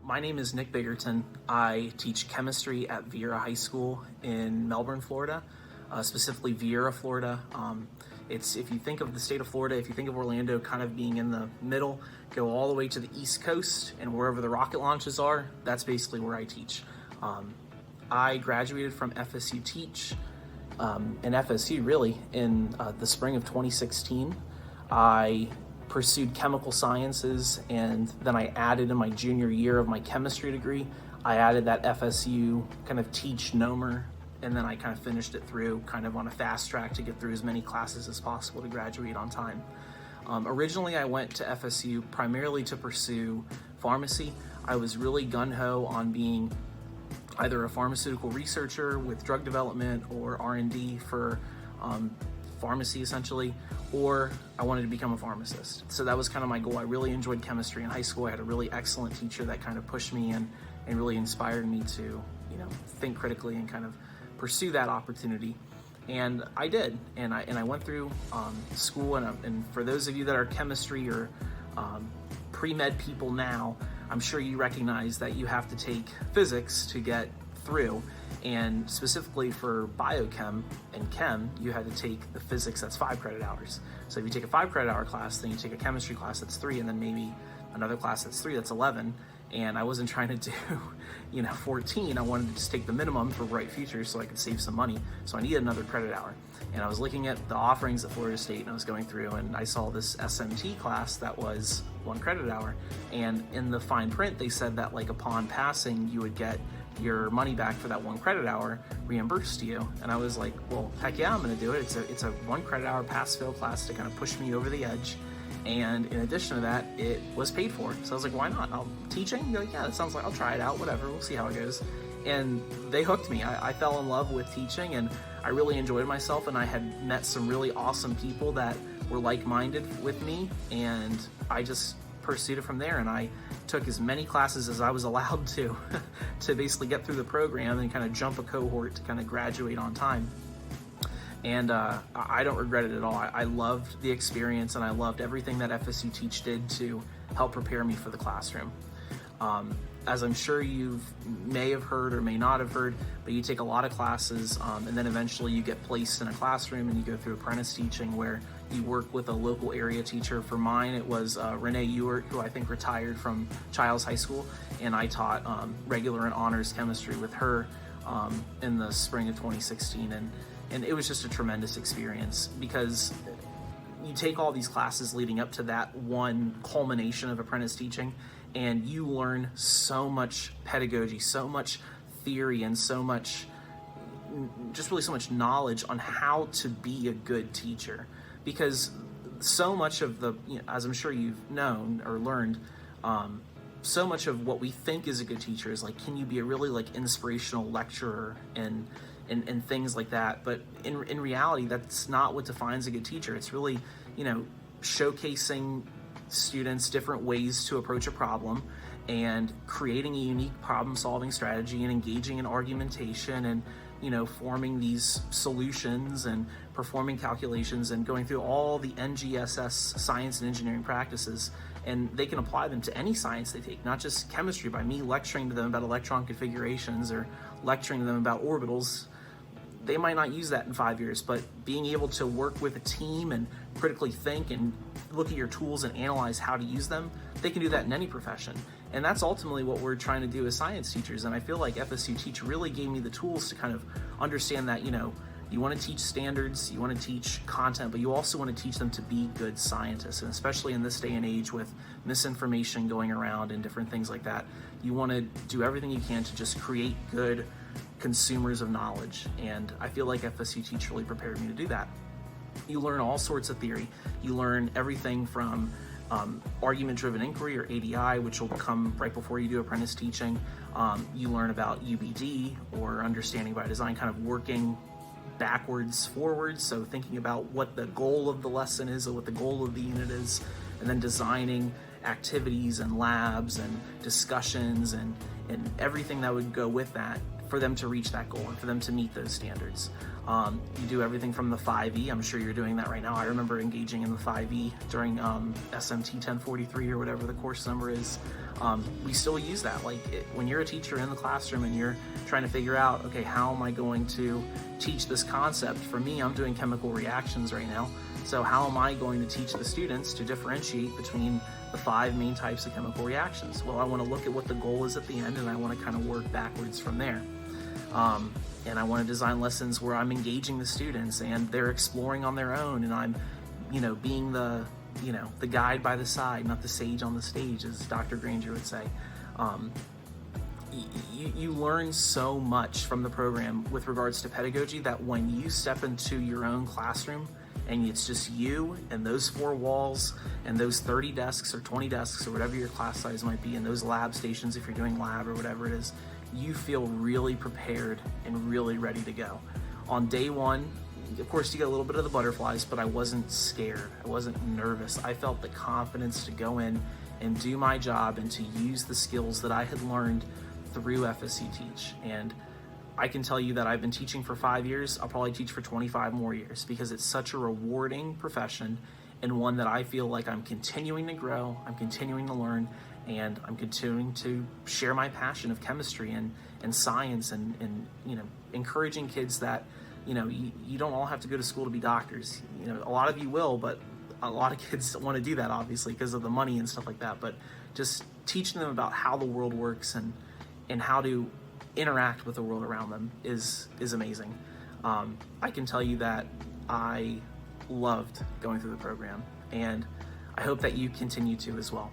My name is Nick Bigerton. I teach chemistry at Vieira High School in Melbourne, Florida, specifically Vieira, Florida. If you think of the state of Florida, if you think of Orlando kind of being in the middle, go all the way to the East Coast and wherever the rocket launches are, that's basically where I teach. I graduated from FSU-Teach and FSU really in the spring of 2016. I pursued chemical sciences, and then I added in my junior year of my chemistry degree, I added that FSU kind of Teach NOMER, and then I kind of finished it through kind of on a fast track to get through as many classes as possible to graduate on time. Originally I went to FSU primarily to pursue pharmacy. I was really gung-ho on being either a pharmaceutical researcher with drug development or R&D for pharmacy essentially, or I wanted to become a pharmacist. So that was kind of my goal. I really enjoyed chemistry in high school. I had a really excellent teacher that kind of pushed me and really inspired me to, think critically and kind of pursue that opportunity. And I did, and I went through school, and for those of you that are chemistry or pre-med people now, I'm sure you recognize that you have to take physics to get through. And specifically for biochem and chem, you had to take the physics that's 5 credit hours. So if you take a 5 credit hour class, then you take a chemistry class that's 3, and then maybe another class that's 3, that's 11. And I wasn't trying to do, 14. I wanted to just take the minimum for bright futures so I could save some money. So I needed another credit hour. And I was looking at the offerings at Florida State, and I was going through, and I saw this SMT class that was 1 credit hour. And in the fine print, they said that upon passing, you would get your money back for that 1 credit hour reimbursed to you. And I was like, well, heck yeah, I'm gonna do it. It's a 1 credit hour pass-fail class to kind of push me over the edge. And in addition to that, it was paid for. So I was like, why not? Teaching? You're like, yeah, that sounds like, I'll try it out, whatever, we'll see how it goes. And they hooked me. I fell in love with teaching, and I really enjoyed myself, and I had met some really awesome people that were like-minded with me, and I just pursued it from there. And I took as many classes as I was allowed to basically get through the program and kind of jump a cohort to kind of graduate on time. And I don't regret it at all. I loved the experience, and I loved everything that FSU-Teach did to help prepare me for the classroom. As I'm sure you may have heard or may not have heard, but you take a lot of classes, and then eventually you get placed in a classroom and you go through apprentice teaching where you work with a local area teacher. For mine, it was Renee Ewert, who I think retired from Childs High School, and I taught regular and honors chemistry with her in the spring of 2016. And it was just a tremendous experience because you take all these classes leading up to that one culmination of apprentice teaching, and you learn so much pedagogy, so much theory, and so much knowledge on how to be a good teacher. Because so much of as I'm sure you've known or learned, so much of what we think is a good teacher is can you be a really inspirational lecturer and things like that. But in reality, that's not what defines a good teacher. It's really, showcasing students different ways to approach a problem and creating a unique problem-solving strategy and engaging in argumentation and, forming these solutions and performing calculations and going through all the NGSS science and engineering practices. And they can apply them to any science they take, not just chemistry. By me lecturing to them about electron configurations or lecturing to them about orbitals, they might not use that in 5 years, but being able to work with a team and critically think and look at your tools and analyze how to use them, they can do that in any profession. And that's ultimately what we're trying to do as science teachers. And I feel like FSU-Teach really gave me the tools to kind of understand that, you want to teach standards, you want to teach content, but you also want to teach them to be good scientists. And especially in this day and age with misinformation going around and different things like that, you want to do everything you can to just create good consumers of knowledge. And I feel like FSU-Teach really prepared me to do that. You learn all sorts of theory. You learn everything from argument-driven inquiry, or ADI, which will come right before you do apprentice teaching. You learn about UBD, or understanding by design, kind of working backwards forwards, so thinking about what the goal of the lesson is or what the goal of the unit is, and then designing activities and labs and discussions and everything that would go with that for them to reach that goal and for them to meet those standards. You do everything from the 5E. I'm sure you're doing that right now. I remember engaging in the 5E during SMT 1043 or whatever the course number is. We still use that. When you're a teacher in the classroom and you're trying to figure out, okay, how am I going to teach this concept? For me, I'm doing chemical reactions right now. So how am I going to teach the students to differentiate between the 5 main types of chemical reactions? Well, I want to look at what the goal is at the end, and I want to kind of work backwards from there. And I want to design lessons where I'm engaging the students and they're exploring on their own, and I'm, being the guide by the side, not the sage on the stage, as Dr. Granger would say. You learn so much from the program with regards to pedagogy that when you step into your own classroom and it's just you and those 4 walls and those 30 desks or 20 desks or whatever your class size might be, and those lab stations if you're doing lab or whatever it is, you feel really prepared and really ready to go. On day 1, of course you get a little bit of the butterflies, but I wasn't scared. I wasn't nervous. I felt the confidence to go in and do my job and to use the skills that I had learned through FSU-Teach. And I can tell you that I've been teaching for 5 years. I'll probably teach for 25 more years because it's such a rewarding profession, and one that I feel like I'm continuing to grow, I'm continuing to learn, and I'm continuing to share my passion of chemistry and science and encouraging kids that, you don't all have to go to school to be doctors. A lot of you will, but a lot of kids want to do that obviously because of the money and stuff like that. But just teaching them about how the world works and how to interact with the world around them is amazing. I can tell you that I loved going through the program, and I hope that you continue to as well.